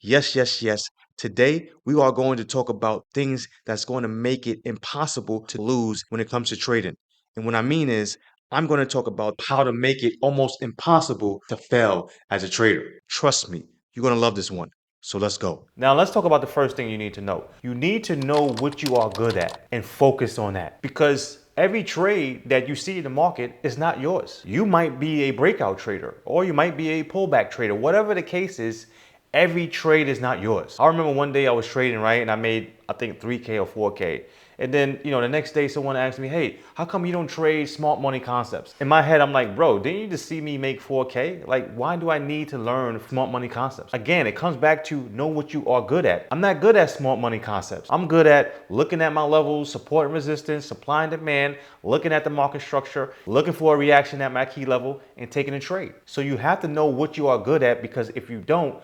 Yes, yes, yes. Today, we are going to talk about things that's going to make it impossible to lose when it comes to trading. And what I mean is, I'm going to talk about how to make it almost impossible to fail as a trader. Trust me, you're going to love this one. So let's go. Now, let's talk about the first thing you need to know. You need to know what you are good at and focus on that because every trade that you see in the market is not yours. You might be a breakout trader or you might be a pullback trader. Whatever the case is, every trade is not yours. I remember one day I was trading, right? And I made, I think 3K or 4K. And then, the next day someone asked me, hey, how come you don't trade smart money concepts? In my head, I'm like, bro, didn't you just see me make 4K? Like, why do I need to learn smart money concepts? Again, it comes back to know what you are good at. I'm not good at smart money concepts. I'm good at looking at my levels, support and resistance, supply and demand, looking at the market structure, looking for a reaction at my key level, and taking a trade. So you have to know what you are good at because if you don't,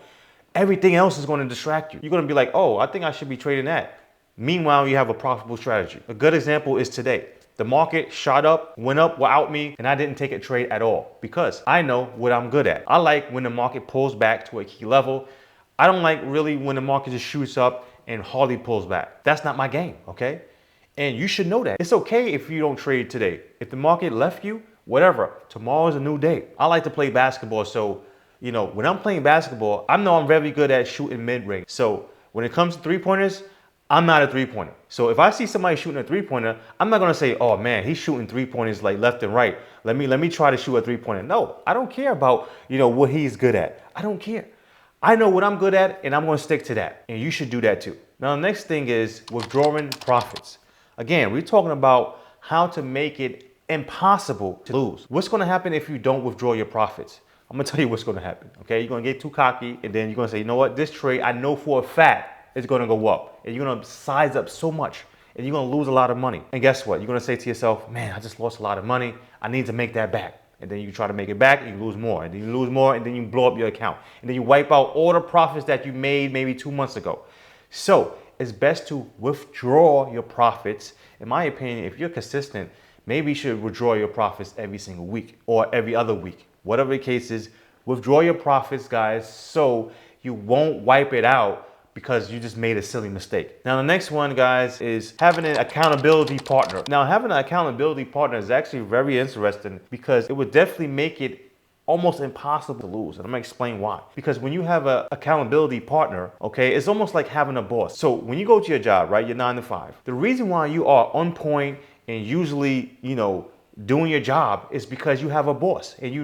everything else is going to distract you. You're going to be like, oh, I think I should be trading that. Meanwhile, you have a profitable strategy. A good example is today. The market shot up, went up without me, and I didn't take a trade at all because I know what I'm good at. I like when the market pulls back to a key level. I don't like really when the market just shoots up and hardly pulls back. That's not my game, okay? And you should know that. It's okay if you don't trade today. If the market left you, whatever, tomorrow is a new day. I like to play basketball, so when I'm playing basketball, I know I'm very good at shooting mid-range. So when it comes to three-pointers, I'm not a three-pointer. So if I see somebody shooting a three-pointer, I'm not gonna say, oh man, he's shooting three-pointers like left and right. Let me try to shoot a three-pointer. No, I don't care about what he's good at. I don't care. I know what I'm good at and I'm gonna stick to that. And you should do that too. Now the next thing is withdrawing profits. Again, we're talking about how to make it impossible to lose. What's gonna happen if you don't withdraw your profits? I'm gonna tell you what's gonna happen, okay? You're gonna get too cocky and then you're gonna say, you know what, this trade I know for a fact is gonna go up. And you're gonna size up so much and you're gonna lose a lot of money. And guess what? You're gonna say to yourself, man, I just lost a lot of money. I need to make that back. And then you try to make it back and you lose more. And then you lose more and then you blow up your account. And then you wipe out all the profits that you made maybe 2 months ago. So it's best to withdraw your profits. In my opinion, if you're consistent, maybe you should withdraw your profits every single week or every other week. Whatever the case is, withdraw your profits, guys, so you won't wipe it out because you just made a silly mistake. Now, the next one, guys, is having an accountability partner. Now, having an accountability partner is actually very interesting because it would definitely make it almost impossible to lose. And I'm gonna explain why. Because when you have an accountability partner, okay, it's almost like having a boss. So when you go to your job, right, you're 9 to 5, the reason why you are on point and usually, doing your job is because you have a boss. And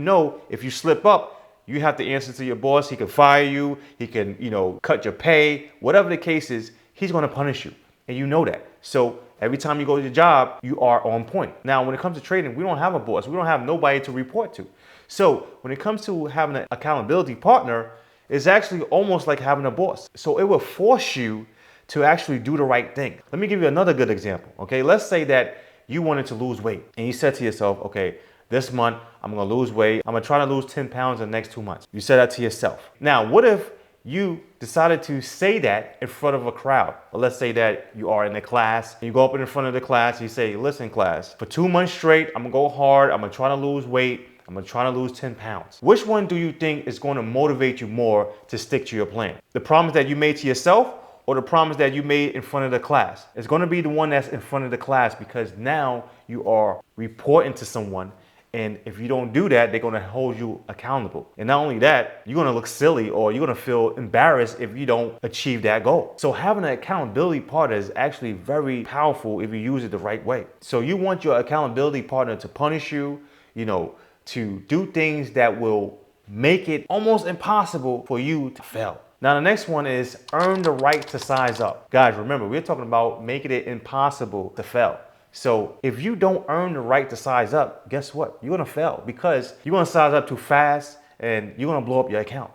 if you slip up, you have to answer to your boss. He can fire you. He can, cut your pay. Whatever the case is, he's going to punish you. And you know that. So every time you go to your job, you are on point. Now, when it comes to trading, we don't have a boss. We don't have nobody to report to. So when it comes to having an accountability partner, it's actually almost like having a boss. So it will force you to actually do the right thing. Let me give you another good example. Okay, let's say that you wanted to lose weight and you said to yourself, okay, this month I'm gonna lose weight. I'm gonna try to lose 10 pounds in the next 2 months. You said that to yourself. Now, what if you decided to say that in front of a crowd? Or let's say that you are in a class and you go up in front of the class and you say, listen, class, for 2 months straight, I'm gonna go hard. I'm gonna try to lose weight. I'm gonna try to lose 10 pounds. Which one do you think is gonna motivate you more to stick to your plan? The promise that you made to yourself or the promise that you made in front of the class? It's going to be the one that's in front of the class because now you are reporting to someone. And if you don't do that, they're going to hold you accountable. And not only that, you're going to look silly or you're going to feel embarrassed if you don't achieve that goal. So having an accountability partner is actually very powerful if you use it the right way. So you want your accountability partner to punish you, to do things that will make it almost impossible for you to fail. Now, the next one is earn the right to size up. Guys, remember, we're talking about making it impossible to fail. So if you don't earn the right to size up, guess what? You're gonna fail because you're gonna size up too fast and you're gonna blow up your account.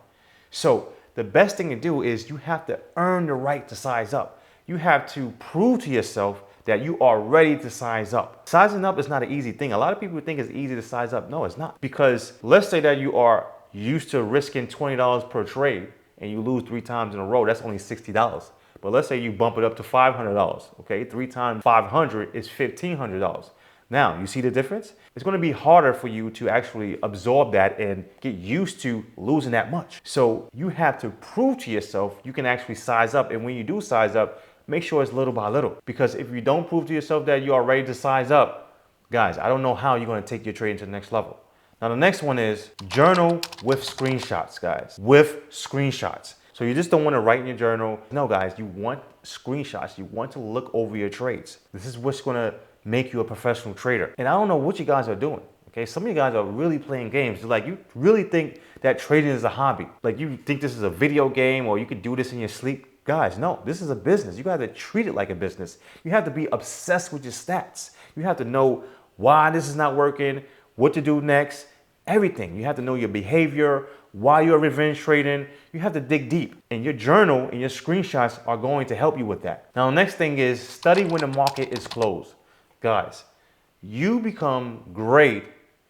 So the best thing to do is you have to earn the right to size up. You have to prove to yourself that you are ready to size up. Sizing up is not an easy thing. A lot of people think it's easy to size up. No, it's not. Because let's say that you are used to risking $20 per trade and you lose 3 times in a row, that's only $60. But let's say you bump it up to $500, okay? 3 times 500 is $1,500. Now, you see the difference? It's going to be harder for you to actually absorb that and get used to losing that much. So you have to prove to yourself you can actually size up. And when you do size up, make sure it's little by little. Because if you don't prove to yourself that you are ready to size up, guys, I don't know how you're going to take your trading to the next level. Now, the next one is journal with screenshots, guys. With screenshots. So you just don't want to write in your journal. No, guys, you want screenshots. You want to look over your trades. This is what's going to make you a professional trader. And I don't know what you guys are doing. Okay, some of you guys are really playing games. Like, you really think that trading is a hobby. Like, you think this is a video game or you could do this in your sleep. Guys, no, this is a business. You got to treat it like a business. You have to be obsessed with your stats. You have to know why this is not working, what to do next, everything. You have to know your behavior, why you're revenge trading. You have to dig deep. And your journal and your screenshots are going to help you with that. Now, the next thing is study when the market is closed. Guys, you become great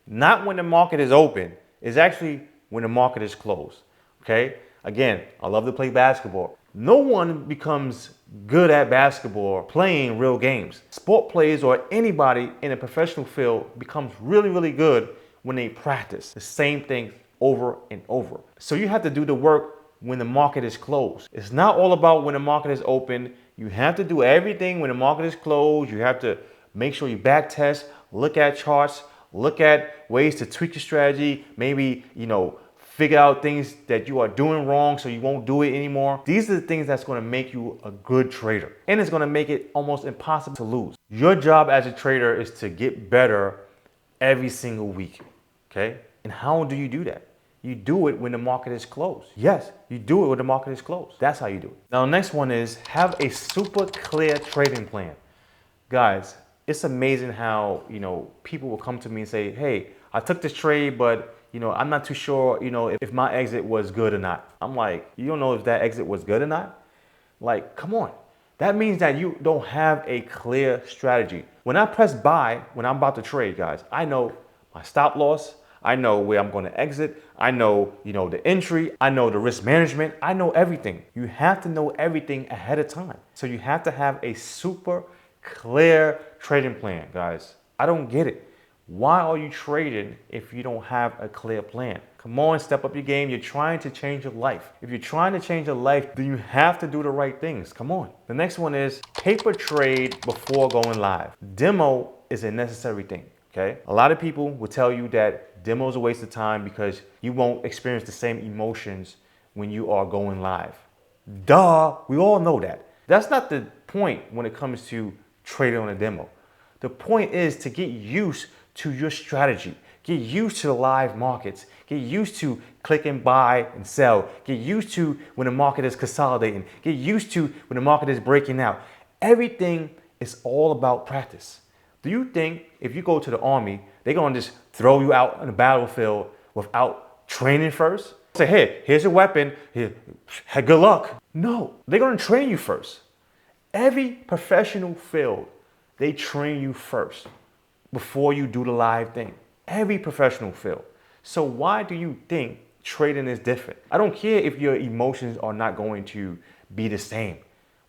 not when the market is open. It's actually when the market is closed. Okay? Again, I love to play basketball. No one becomes good at basketball playing real games. Sport players or anybody in a professional field becomes really, really good when they practice the same thing over and over. So you have to do the work when the market is closed. It's not all about when the market is open. You have to do everything when the market is closed. You have to make sure you back test, look at charts, look at ways to tweak your strategy, maybe, figure out things that you are doing wrong so you won't do it anymore. These are the things that's going to make you a good trader. And it's going to make it almost impossible to lose. Your job as a trader is to get better every single week. Okay? And how do you do that? You do it when the market is closed. Yes, you do it when the market is closed. That's how you do it. Now, the next one is have a super clear trading plan. Guys, it's amazing how, people will come to me and say, hey, I took this trade, but I'm not too sure, if my exit was good or not. I'm like, you don't know if that exit was good or not? Like, come on. That means that you don't have a clear strategy. When I press buy, when I'm about to trade, guys, I know my stop loss. I know where I'm going to exit. I know, the entry. I know the risk management. I know everything. You have to know everything ahead of time. So you have to have a super clear trading plan, guys. I don't get it. Why are you trading if you don't have a clear plan? Come on, step up your game. You're trying to change your life. If you're trying to change your life, then you have to do the right things. Come on. The next one is paper trade before going live. Demo is a necessary thing, okay? A lot of people will tell you that demo is a waste of time because you won't experience the same emotions when you are going live. Duh, we all know that. That's not the point when it comes to trading on a demo. The point is to get used to your strategy. Get used to the live markets. Get used to click and buy and sell. Get used to when the market is consolidating. Get used to when the market is breaking out. Everything is all about practice. Do you think if you go to the army, they're going to just throw you out on the battlefield without training first? Say, hey, here's your weapon. Here, good luck. No, they're going to train you first. Every professional field, they train you first before you do the live thing. Every professional field. So why do you think trading is different? I don't care if your emotions are not going to be the same.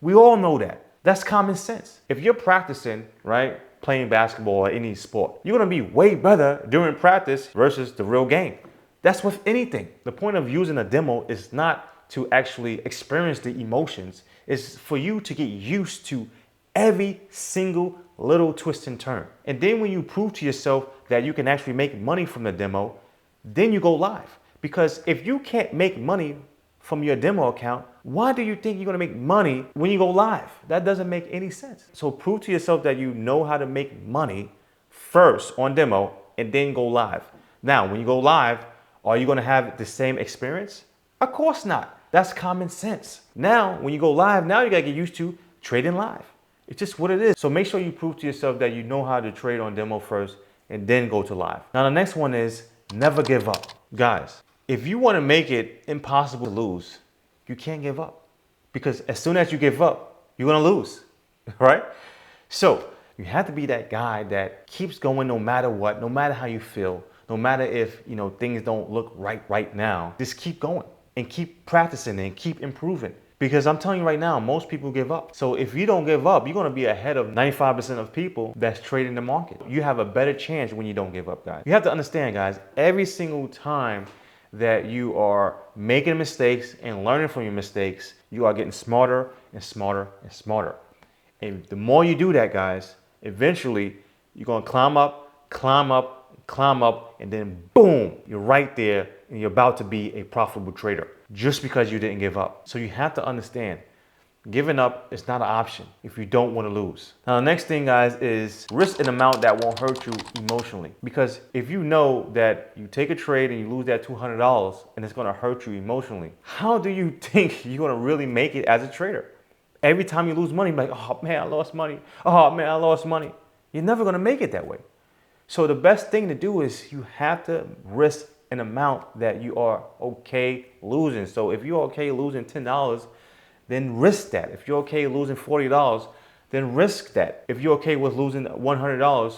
We all know that. That's common sense. If you're practicing, right, playing basketball or any sport, you're going to be way better during practice versus the real game. That's with anything. The point of using a demo is not to actually experience the emotions. It's for you to get used to every single little twist and turn. And then when you prove to yourself that you can actually make money from the demo, then you go live. Because if you can't make money from your demo account, why do you think you're going to make money when you go live? That doesn't make any sense. So prove to yourself that you know how to make money first on demo and then go live. Now, when you go live, are you going to have the same experience? Of course not. That's common sense. Now, when you go live, now you got to get used to trading live. It's just what it is. So make sure you prove to yourself that you know how to trade on demo first and then go to live. Now, the next one is never give up. Guys, if you want to make it impossible to lose, you can't give up. Because as soon as you give up, you're going to lose, right? So you have to be that guy that keeps going no matter what, no matter how you feel, no matter if, things don't look right now. Just keep going and keep practicing and keep improving. Because I'm telling you right now, most people give up. So if you don't give up, you're gonna be ahead of 95% of people that's trading the market. You have a better chance when you don't give up, guys. You have to understand, guys, every single time that you are making mistakes and learning from your mistakes, you are getting smarter and smarter and smarter. And the more you do that, guys, eventually you're gonna climb up, climb up, climb up, and then boom, you're right there and you're about to be a profitable trader just because you didn't give up. So you have to understand, giving up is not an option if you don't want to lose. Now, the next thing, guys, is risk an amount that won't hurt you emotionally. Because if you know that you take a trade and you lose that $200 and it's going to hurt you emotionally, how do you think you're going to really make it as a trader? Every time you lose money, you're like, oh man, I lost money. Oh man, I lost money. You're never going to make it that way. So the best thing to do is you have to risk an amount that you are okay losing. So if you're okay losing $10, then risk that. If you're okay losing $40, then risk that. If you're okay with losing $100,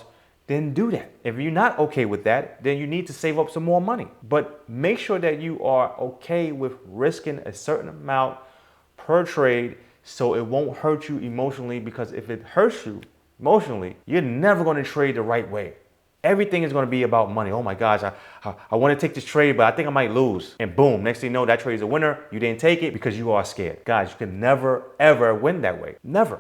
then do that. If you're not okay with that, then you need to save up some more money. But make sure that you are okay with risking a certain amount per trade so it won't hurt you emotionally, because if it hurts you emotionally, you're never going to trade the right way. Everything is going to be about money. Oh my gosh, I want to take this trade, but I think I might lose. And boom, next thing you know, that trade is a winner. You didn't take it because you are scared. Guys, you can never, ever win that way. Never.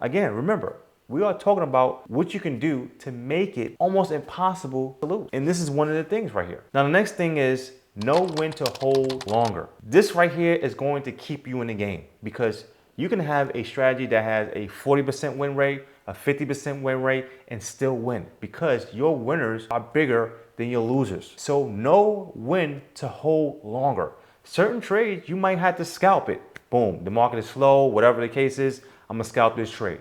Again, remember, we are talking about what you can do to make it almost impossible to lose. And this is one of the things right here. Now, the next thing is know when to hold longer. This right here is going to keep you in the game, because you can have a strategy that has a 40% win rate, a 50% win rate, and still win, because your winners are bigger than your losers. So know when to hold longer. Certain trades, you might have to scalp it. Boom, the market is slow, whatever the case is, I'm gonna scalp this trade.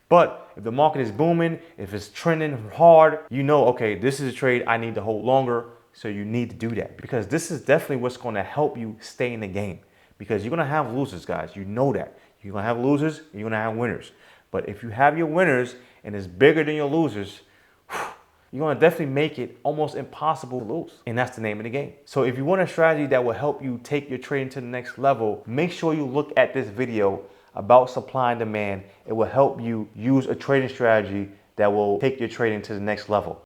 But if the market is booming, if it's trending hard, you know, okay, this is a trade I need to hold longer. So you need to do that, because this is definitely what's gonna help you stay in the game. Because you're gonna have losers, guys, you know that. You're gonna have losers, and you're gonna have winners. But if you have your winners and it's bigger than your losers, you're gonna definitely make it almost impossible to lose. And that's the name of the game. So if you want a strategy that will help you take your trading to the next level, make sure you look at this video about supply and demand. It will help you use a trading strategy that will take your trading to the next level.